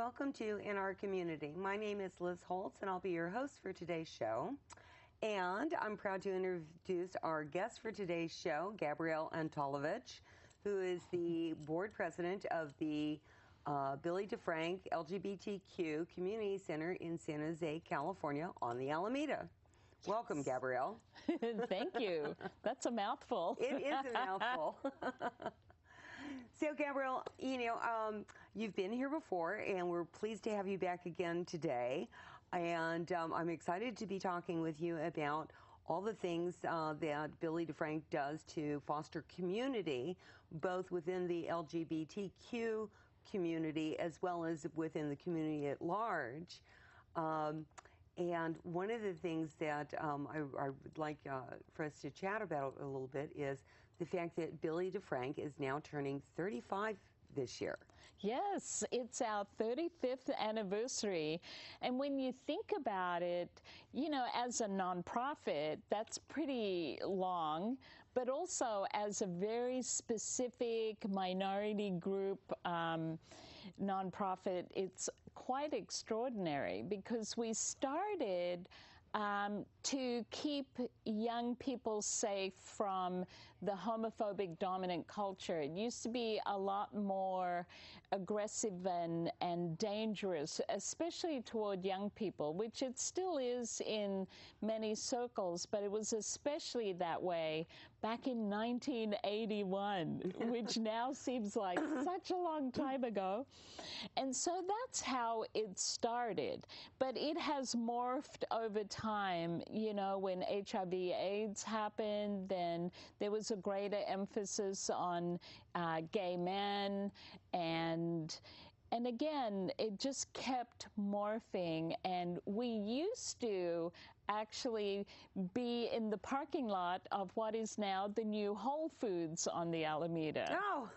welcome to In Our Community. My name is Liz Holtz, and I'll be your host for today's show. And I'm proud to introduce our guest for today's show, Gabrielle Antolovich, who is the board president of the Billy DeFrank LGBTQ Community Center in San Jose, California, on the Alameda. Welcome, Gabrielle. Thank you. That's a mouthful. It is a mouthful. So, Gabrielle, you've been here before, and we're pleased to have you back again today. And I'm excited to be talking with you about all the things that Billy DeFrank does to foster community, both within the LGBTQ community as well as within the community at large. And one of the things that I would like for us to chat about a little bit is the fact that Billy DeFrank is now turning 35 this year. Yes, it's our 35th anniversary. And when you think about it, as a nonprofit, that's pretty long, but also as a very specific minority group nonprofit, it's quite extraordinary because we started to keep young people safe from the homophobic dominant culture. It used to be a lot more aggressive and dangerous, especially toward young people, which it still is in many circles, but it was especially that way back in 1981, which now seems like such a long time ago. And so that's how it started. But it has morphed over time. When HIV/AIDS happened, then there was a greater emphasis on gay men, and again, it just kept morphing. And we used to actually be in the parking lot of what is now the new Whole Foods on the Alameda. Oh!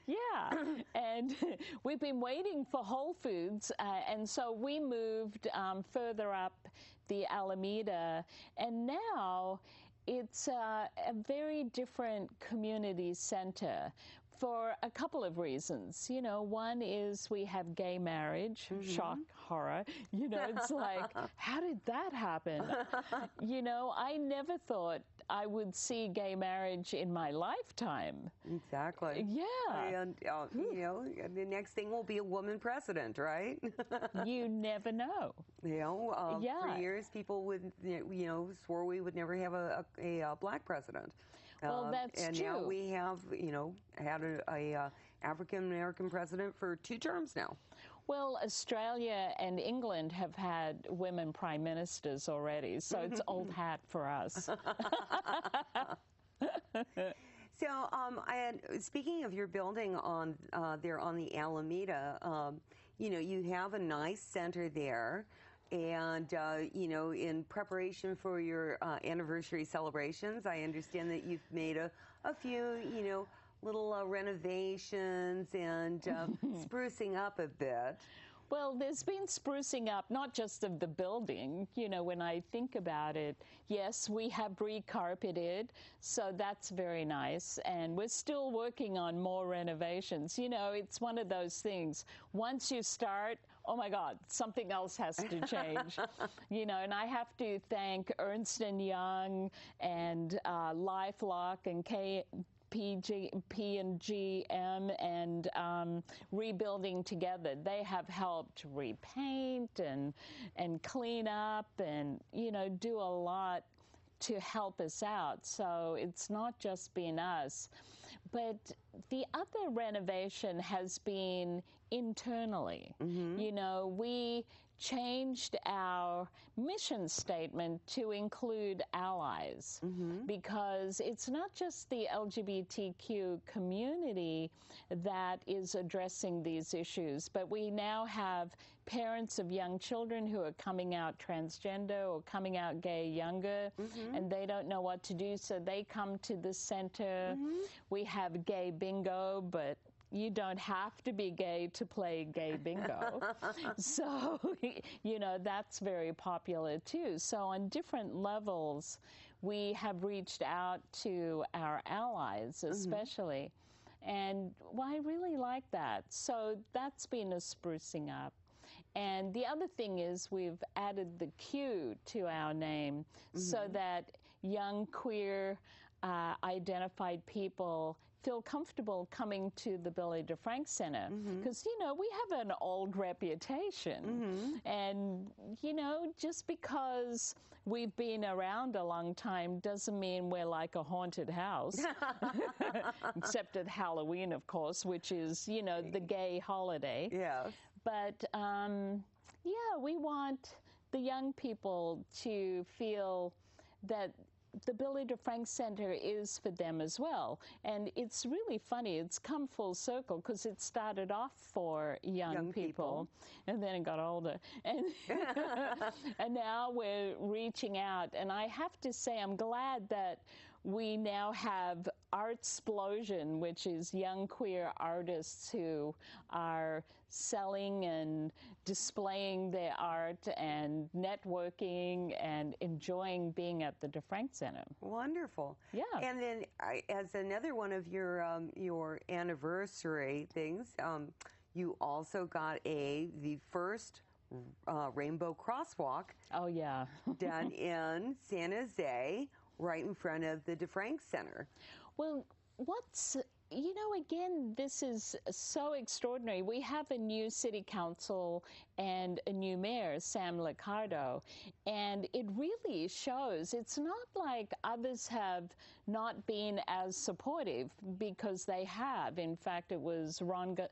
Yeah, and we've been waiting for Whole Foods, and so we moved further up the Alameda, and now it's a very different community center for a couple of reasons. One is we have gay marriage, shock, horror. It's like, how did that happen? I never thought I would see gay marriage in my lifetime. Exactly. Yeah. And, the next thing will be a woman president, right? You never know. For years, people would, swore we would never have a black president. Well, that's and true. And now we have, had a African-American president for 2 terms now. Well, Australia and England have had women prime ministers already, so it's old hat for us. So, and speaking of your building on there on the Alameda, you have a nice center there. And, in preparation for your anniversary celebrations, I understand that you've made a few, little renovations and sprucing up a bit. Well, there's been sprucing up, not just of the building. When I think about it, yes, we have recarpeted, so that's very nice. And we're still working on more renovations. It's one of those things. Once you start, oh my God, something else has to change. And I have to thank Ernst & Young and LifeLock and P&GM and Rebuilding Together. They have helped repaint and clean up and, do a lot to help us out. So it's not just been us. But the other renovation has been internally. We changed our mission statement to include allies because it's not just the LGBTQ community that is addressing these issues, but we now have parents of young children who are coming out transgender or coming out gay younger, and they don't know what to do, so they come to the center. We have gay bingo, but you don't have to be gay to play gay bingo. So, that's very popular too. So on different levels, we have reached out to our allies, especially. And well, I really like that. So that's been a sprucing up. And the other thing is we've added the Q to our name so that young queer identified people feel comfortable coming to the Billy DeFrank Center because, you know, we have an old reputation. And, you know, just because we've been around a long time doesn't mean we're like a haunted house, except at Halloween, of course, which is, you know, the gay holiday. Yes. But, yeah, we want the young people to feel that the Billy DeFrank Center is for them as well. And it's really funny. It's come full circle because it started off for young people, and then it got older. And, and now we're reaching out. And I have to say, I'm glad that we now have Artsplosion, which is young queer artists who are selling and displaying their art and networking and enjoying being at the DeFrank Center. Wonderful. Yeah. And then as another one of your anniversary things, you also got the first rainbow crosswalk. Oh, yeah. done in San Jose, right in front of the DeFrank Center. Well, you know, again, this is so extraordinary. We have a new city council and a new mayor, Sam Liccardo, and it really shows. It's not like others have not been as supportive, because they have. In fact, it was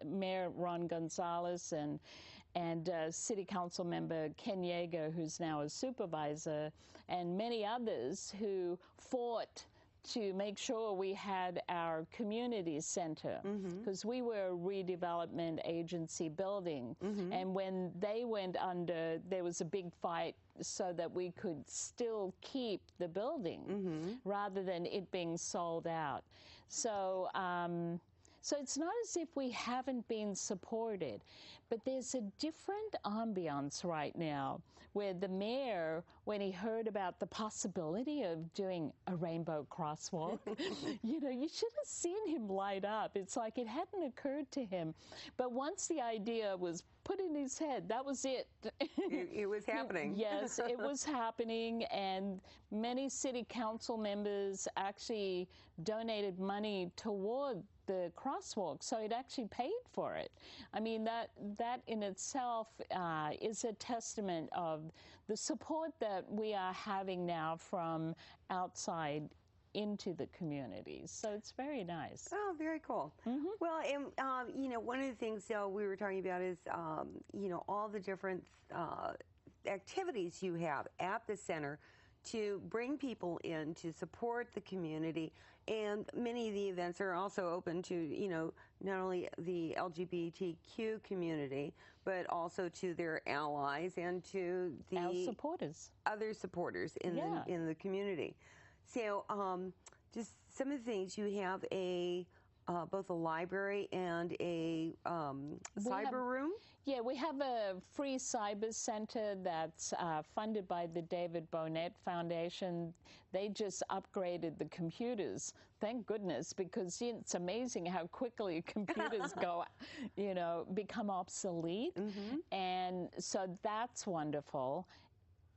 Mayor Ron Gonzalez and City Council member Ken Yeager, who's now a supervisor, and many others who fought to make sure we had our community center, because we were a redevelopment agency building. And when they went under, there was a big fight so that we could still keep the building rather than it being sold out. So, so it's not as if we haven't been supported, but there's a different ambiance right now where the mayor, when he heard about the possibility of doing a rainbow crosswalk, you know, you should have seen him light up. It's like it hadn't occurred to him. But once the idea was put in his head, that was it. It was happening. Yes, it was happening, and many city council members actually donated money toward the crosswalk, so it actually paid for it. I mean, that in itself is a testament of the support that we are having now from outside into the communities. So it's very nice. Oh, very cool. Well, and you know, one of the things we were talking about is you know, all the different activities you have at the center to bring people in to support the community. And many of the events are also open to, you know, not only the LGBTQ community, but also to their allies and to the Our supporters, other supporters in the community. So, just some of the things, you have both a library and a cyber room. Yeah, we have a free cyber center that's funded by the David Bonnet Foundation. They just upgraded the computers, thank goodness, because it's amazing how quickly computers go, you know, become obsolete. And so that's wonderful.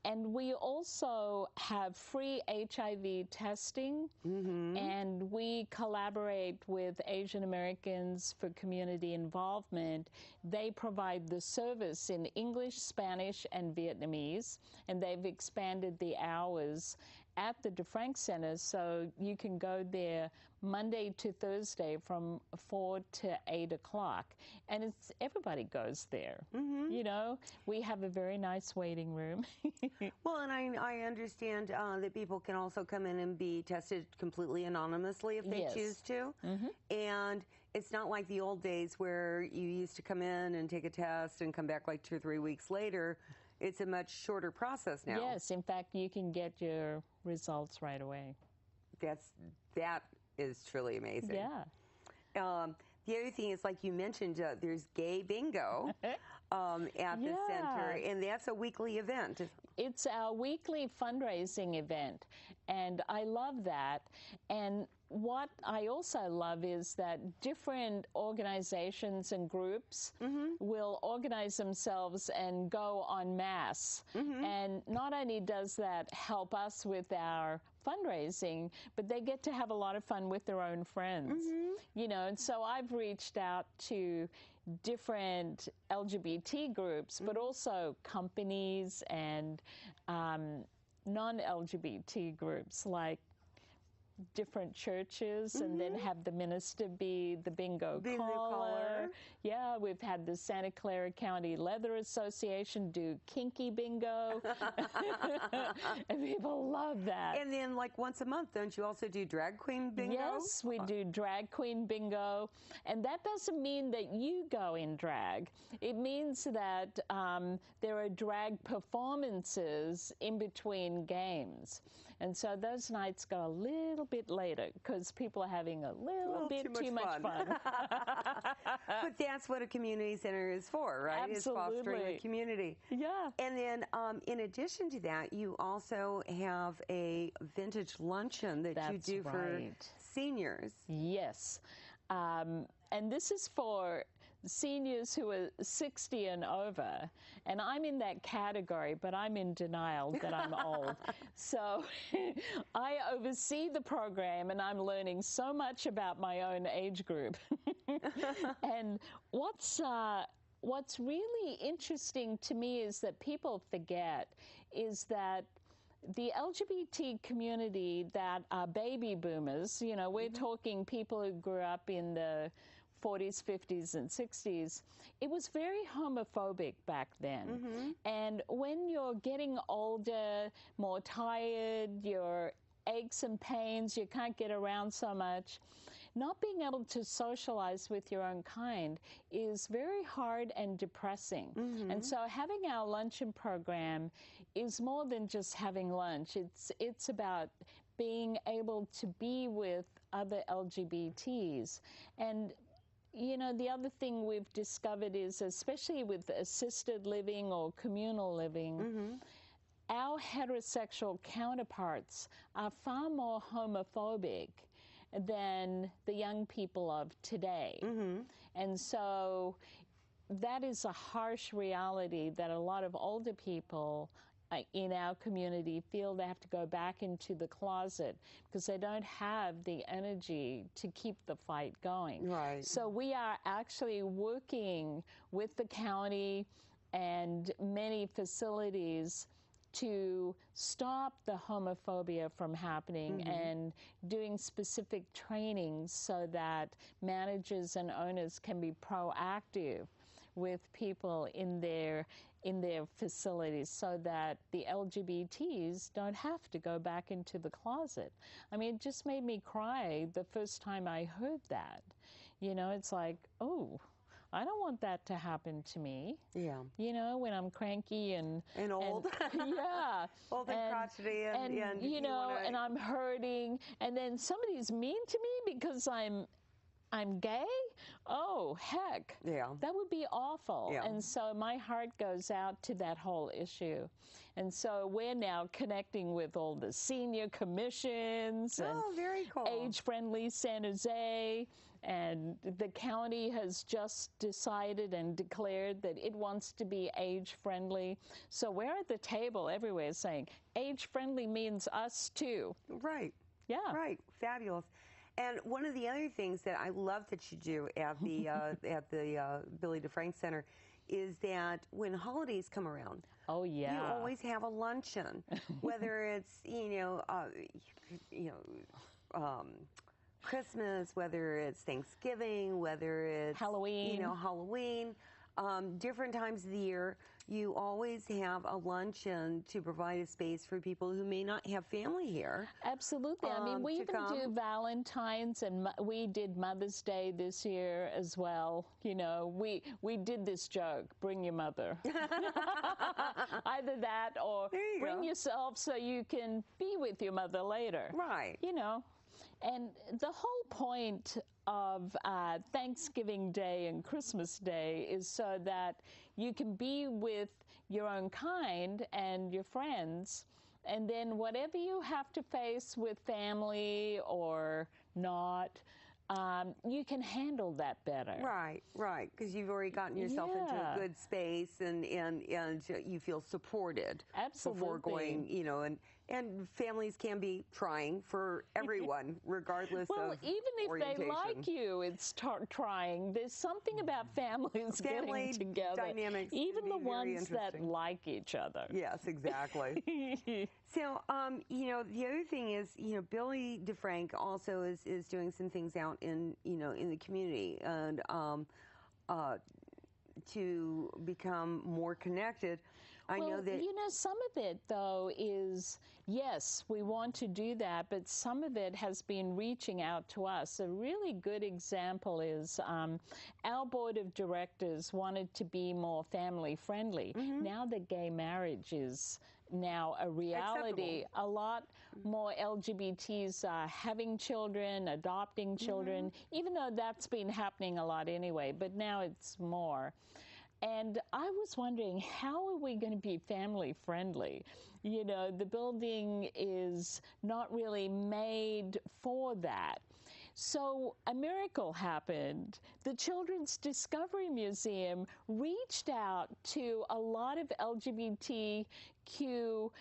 And we also have free HIV testing, and we collaborate with Asian Americans for community involvement. They provide the service in English, Spanish, and Vietnamese, and they've expanded the hours at the DeFrank Center, so you can go there Monday to Thursday from 4 to 8 o'clock. And everybody goes there. You know, we have a very nice waiting room. Well, and I understand that people can also come in and be tested completely anonymously if they choose to. And it's not like the old days where you used to come in and take a test and come back like 2 or 3 weeks later. It's a much shorter process now. Yes, in fact, you can get your results right away. That is truly amazing. Yeah. The other thing is, like you mentioned, there's gay bingo. at the center, and that's a weekly event. It's our weekly fundraising event, and I love that. And what I also love is that different organizations and groups will organize themselves and go en masse. And not only does that help us with our fundraising, but they get to have a lot of fun with their own friends. You know, and so I've reached out to different LGBT groups, but also companies and non-LGBT groups like different churches, and then have the minister be the bingo caller. Yeah, we've had the Santa Clara County Leather Association do kinky bingo. And people love that. And then like once a month, don't you also do drag queen bingo? Yes, we do drag queen bingo. And that doesn't mean that you go in drag. It means that there are drag performances in between games. And so those nights go a little bit later because people are having a little bit too much fun. But that's what a community center is for, right? Absolutely. It's fostering a community. Yeah. And then in addition to that, you also have a vintage luncheon that you do for seniors. Yes. And this is for seniors who are 60 and over, and I'm in that category, but I'm in denial that I'm old. So I oversee the program, and I'm learning so much about my own age group. And what's really interesting to me is that people forget is that the LGBT community that are baby boomers, you know, we're talking people who grew up in the 40s, 50s, and 60s, it was very homophobic back then. And when you're getting older, more tired, your aches and pains, you can't get around so much, not being able to socialize with your own kind is very hard and depressing. And so having our luncheon program is more than just having lunch. It's about being able to be with other LGBTs. And you know, the other thing we've discovered is, especially with assisted living or communal living, our heterosexual counterparts are far more homophobic than the young people of today. And so that is a harsh reality that a lot of older people in our community feel they have to go back into the closet because they don't have the energy to keep the fight going. Right. So we are actually working with the county and many facilities to stop the homophobia from happening and doing specific trainings so that managers and owners can be proactive with people in their facilities so that the LGBTs don't have to go back into the closet. I mean, it just made me cry the first time I heard that. You know, it's like, oh, I don't want that to happen to me. Yeah. You know, when I'm cranky and old. Yeah. Old and crotchety and you know, and I'm hurting, and then somebody's mean to me because I'm gay? Oh, heck. Yeah. That would be awful. Yeah. And so my heart goes out to that whole issue. And so we're now connecting with all the senior commissions and very cool. Age-Friendly San Jose. And the county has just decided and declared that it wants to be age-friendly. So we're at the table everywhere saying, age-friendly means us too. Right. Yeah. Right. Fabulous. And one of the other things that I love that you do at the Billy DeFrank Center is that when holidays come around, oh yeah, you always have a luncheon, whether it's Christmas, whether it's Thanksgiving, whether it's Halloween, Halloween, different times of the year. You always have a luncheon to provide a space for people who may not have family here. Absolutely. I mean, we even do Valentine's, and we did Mother's Day this year as well. You know, we did this joke, bring your mother. Either that or bring yourself so you can be with your mother later. Right. You know. And the whole point of Thanksgiving Day and Christmas Day is so that you can be with your own kind and your friends, and then whatever you have to face with family or not, you can handle that better. Right, right, because you've already gotten yourself into a good space, and you feel supported. Absolutely. Before going, you know, and families can be trying for everyone, regardless well, of even if orientation. they like you, it's trying. There's something about families Family getting together. dynamics even the can be very ones that interesting. like each other. Yes, exactly. So, you know, the other thing is, you know, Billy DeFrank also is doing some things out in, you know, in the community, and to become more connected. I know that, you know, some of it, though, is, yes, we want to do that, but some of it has been reaching out to us. A really good example is our board of directors wanted to be more family friendly. Now that gay marriage is now a reality, a lot more LGBTs are having children, adopting children, even though that's been happening a lot anyway, but now it's more. And I was wondering, how are we going to be family friendly? You know, the building is not really made for that. So a miracle happened. The Children's Discovery Museum reached out to a lot of LGBTQ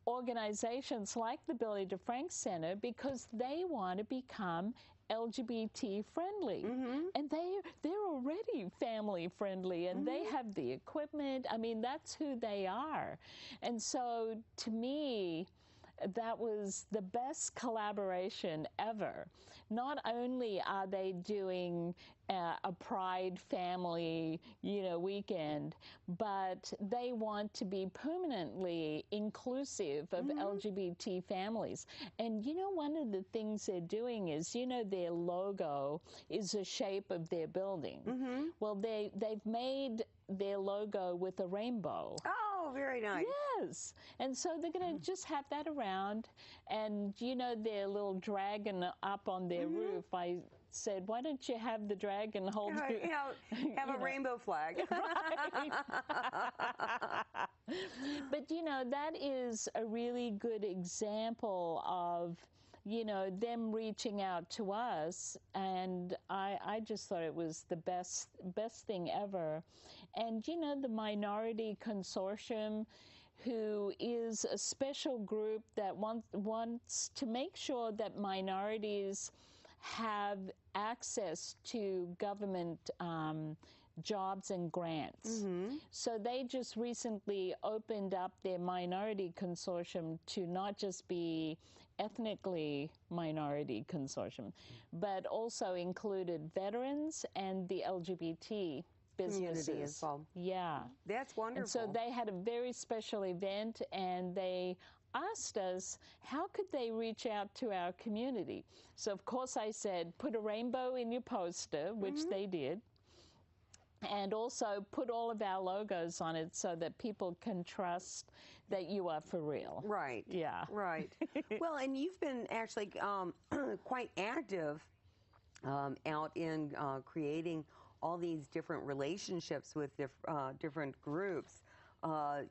organizations like the Billy DeFrank Center because they want to become LGBT friendly, and they're already family friendly, and they have the equipment. I mean, that's who they are. And so to me, that was the best collaboration ever. Not only are they doing a Pride family, you know, weekend, but they want to be permanently inclusive of LGBT families. And you know, one of the things they're doing is, you know, their logo is the shape of their building. Well, they've made their logo with a rainbow. oh, very nice. Yes. And so they're going to just have that around. And, you know, their little dragon up on their roof, I said, why don't you have the dragon hold have a rainbow flag. Right. But, you know, that is a really good example of, you know, them reaching out to us, and I just thought it was the best thing ever. And, you know, the Minority Consortium, who is a special group that wants to make sure that minorities have access to government jobs and grants. So they just recently opened up their Minority Consortium to not just be ethnically minority consortium, but also included veterans and the LGBT businesses. Community as well. Yeah. That's wonderful. And so they had a very special event, and they asked us, how could they reach out to our community? So, of course, I said, put a rainbow in your poster, which they did, and also put all of our logos on it so that people can trust that you are for real. Right. Yeah. Right. Well, and you've been actually quite active out in creating all these different relationships with different groups.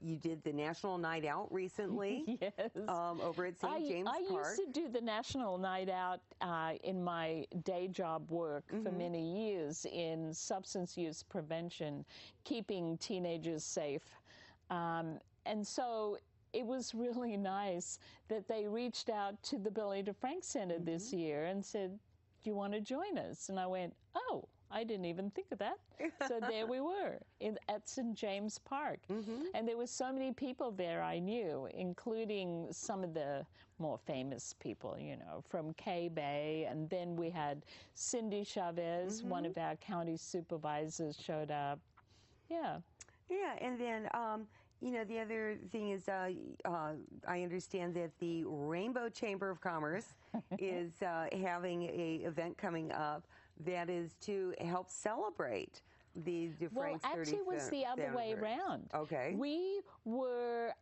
You did the National Night Out recently. Yes. Over at St. James Park. I used to do the National Night Out in my day job work for many years in substance use prevention, keeping teenagers safe. And so it was really nice that they reached out to the Billy DeFrank Center this year and said, do you want to join us? And I went, oh, I didn't even think of that. So there we were at St. James Park. And there were so many people there I knew, including some of the more famous people, you know, from Kay Bay. And then we had Cindy Chavez, one of our county supervisors, showed up. Yeah. Yeah, and then, you know, the other thing is I understand that the Rainbow Chamber of Commerce is having an event coming up that is to help celebrate the DeFrank's 35th Well, actually, it was the other way around. Okay. We were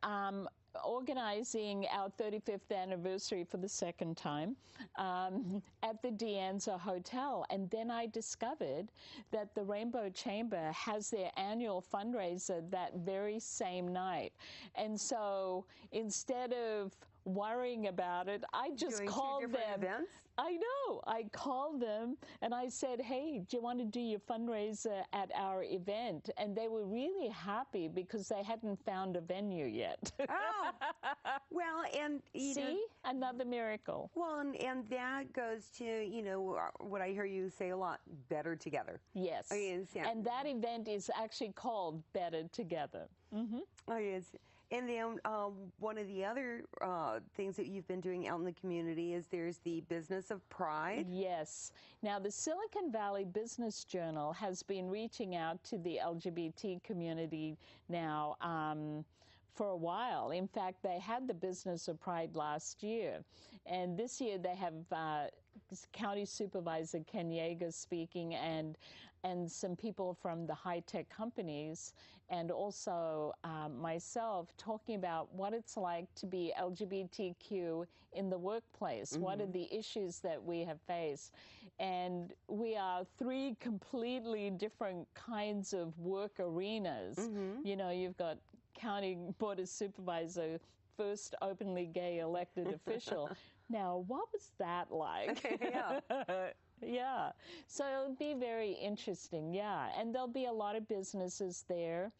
organizing our 35th anniversary for the second time at the Deanza Hotel. And then I discovered that the Rainbow Chamber has their annual fundraiser that very same night. And so instead of worrying about it, I just Doing called two different them. events? I know. I called them and I said, hey, do you want to do your fundraiser at our event? And they were really happy because they hadn't found a venue yet. Oh, well, and See, another miracle. Well, and that goes to, what I hear you say a lot, better together. Yes. Oh, yes, yeah. And that event is actually called Better Together. Mm-hmm. Oh, yes. And then one of the other things that you've been doing out in the community is there's the Business of Pride. Yes. Now, the Silicon Valley Business Journal has been reaching out to the LGBT community now for a while. In fact, they had the Business of Pride last year. And this year they have County Supervisor Ken Yeager speaking and some people from the high-tech companies, and also myself talking about what it's like to be LGBTQ in the workplace. Mm-hmm. What are the issues that we have faced? And we are three completely different kinds of work arenas. Mm-hmm. You know, you've got County Board of Supervisor, first openly gay elected official. Now, what was that like? Yeah. Yeah, so it'll be very interesting, yeah. And there'll be a lot of businesses there.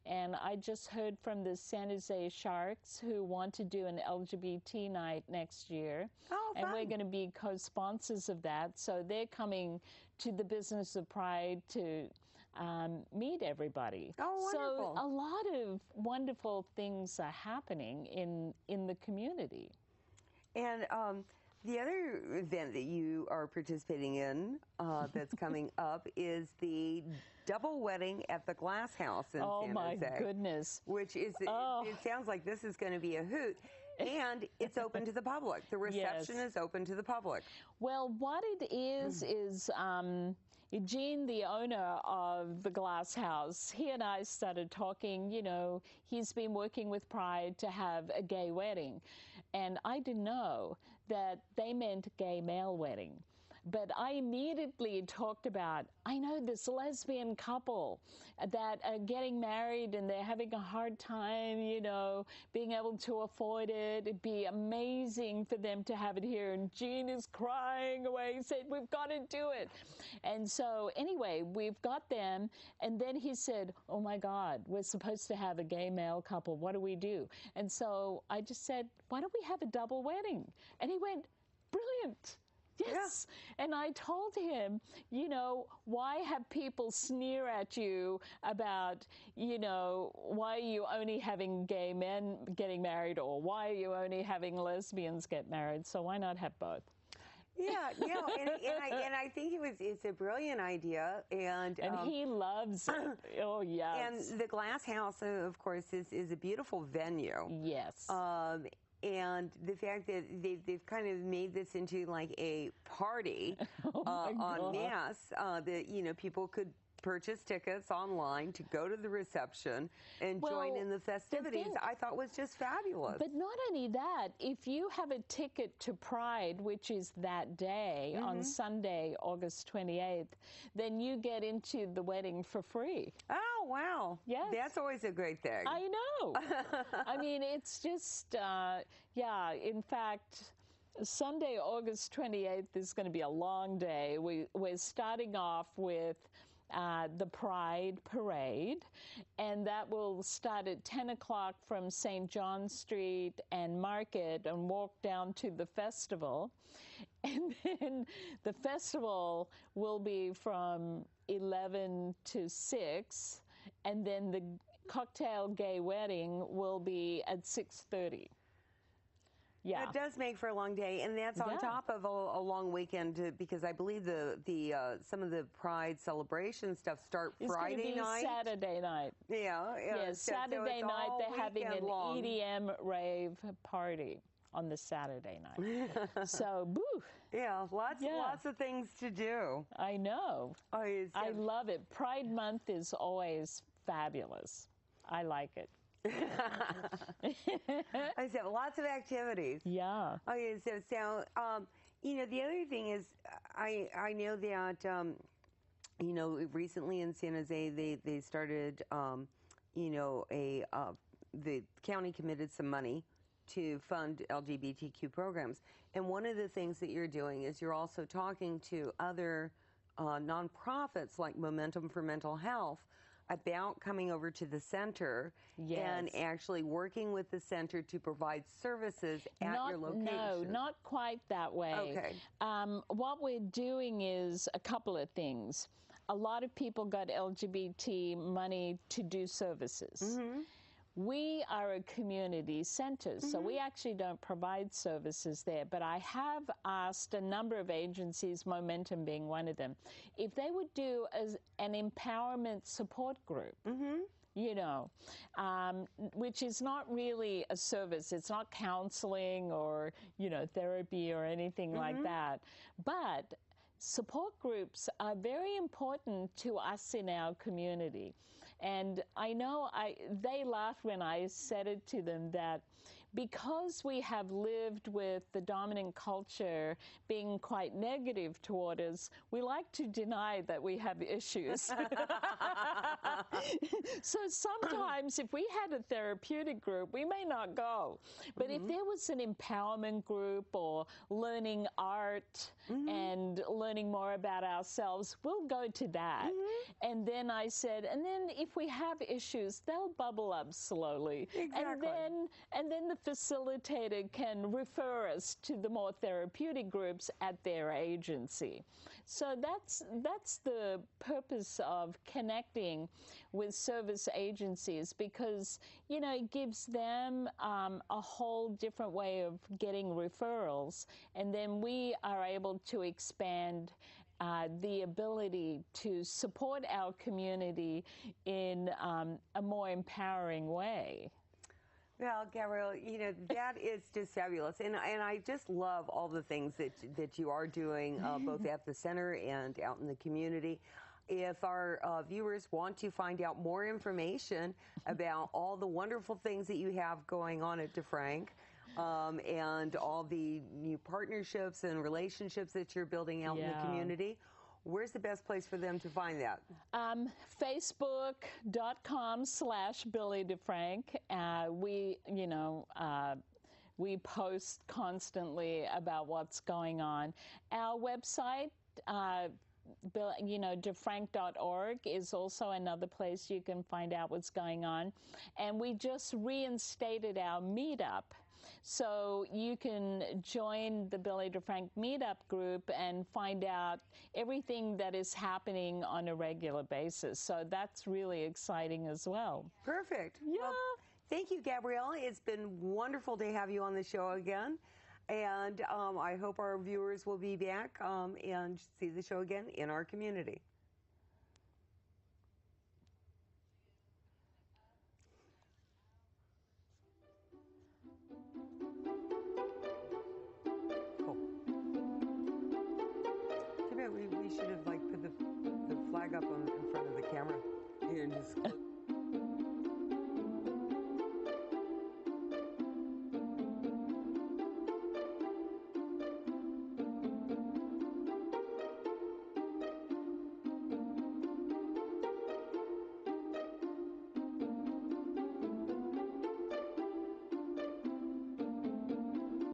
And I just heard from the San Jose Sharks who want to do an LGBT night next year. Oh, fun. And we're going to be co-sponsors of that. So they're coming to the Business of Pride to meet everybody. Oh, wonderful. So a lot of wonderful things are happening in the community. And the other event that you are participating in that's coming up is the double wedding at the Glass House in San Jose. Oh, my goodness. Which is, it sounds like this is going to be a hoot. And it's open to the public. The reception is open to the public. Well, what it is Eugene, the owner of the Glass House, he and I started talking. You know, he's been working with Pride to have a gay wedding. And I didn't know that they meant gay male wedding. But I immediately talked about, I know this lesbian couple that are getting married and they're having a hard time, you know, being able to afford it. It'd be amazing for them to have it here. And Gene is crying away. He said, we've got to do it. And so anyway, we've got them. And then he said, oh my God, we're supposed to have a gay male couple. What do we do? And so I just said, why don't we have a double wedding? And he went, brilliant. Yes. Yeah. And I told him, you know, why have people sneer at you about, you know, why are you only having gay men getting married, or why are you only having lesbians get married? So why not have both? Yeah, you know, and I think it's a brilliant idea, and he loves it. Oh, yes. And the Glass House, of course, is a beautiful venue. Yes. And the fact that they've kind of made this into like a party en masse, that, you know, people could purchase tickets online to go to the reception and join in the festivities, I thought was just fabulous. But not only that, if you have a ticket to Pride, which is that day on Sunday, August 28th, then you get into the wedding for free. Oh, wow. Yes. That's always a great thing. I know. I mean, it's just, yeah, in fact, Sunday, August 28th is going to be a long day. We're starting off with the Pride Parade, and that will start at 10 o'clock from St. John Street and Market and walk down to the festival. And then the festival will be from 11 to 6, and then the cocktail gay wedding will be at 6:30. Yeah. It does make for a long day, and that's on top of a long weekend, because I believe the some of the Pride celebration stuff start Friday night. Saturday night. Yeah. Yes, Saturday night they're having an EDM rave party on the Saturday night. So, boo. Yeah, lots of things to do. I know. Oh, I love it. Pride Month is always fabulous. I like it. I said lots of activities. Yeah. Okay, the other thing is, I know that recently in San Jose they started, the county committed some money to fund LGBTQ programs, and one of the things that you're doing is you're also talking to other nonprofits like Momentum for Mental Health about coming over to the center and actually working with the center to provide services at your location. No, not quite that way. Okay. What we're doing is a couple of things. A lot of people got LGBT money to do services. Mm-hmm. We are a community center, so we actually don't provide services there. But I have asked a number of agencies, Momentum being one of them, if they would do an empowerment support group. Which is not really a service. It's not counseling or, therapy or anything like that. But support groups are very important to us in our community. And I know they laughed when I said it to them that because we have lived with the dominant culture being quite negative toward us, we like to deny that we have issues. So sometimes if we had a therapeutic group, we may not go. But if there was an empowerment group or learning art and learning more about ourselves, we'll go to that. And then I said, and then if we have issues, they'll bubble up slowly. Exactly. And then the facilitator can refer us to the more therapeutic groups at their agency. So that's the purpose of connecting with service agencies, because it gives them a whole different way of getting referrals, and then we are able to expand the ability to support our community in a more empowering way. Well, Gabrielle, that is just fabulous. And I just love all the things that you are doing, both at the center and out in the community. If our viewers want to find out more information about all the wonderful things that you have going on at DeFrank, and all the new partnerships and relationships that you're building out in the community, where's the best place for them to find that? Facebook.com/Billy DeFrank. We post constantly about what's going on. Our website, DeFrank.org is also another place you can find out what's going on. And we just reinstated our meetup. So you can join the Billy DeFrank meetup group and find out everything that is happening on a regular basis. So that's really exciting as well. Perfect. Yeah. Well, thank you, Gabrielle. It's been wonderful to have you on the show again. And I hope our viewers will be back and see the show again in our community. Cool. Too bad we should have put the flag up in front of the camera and just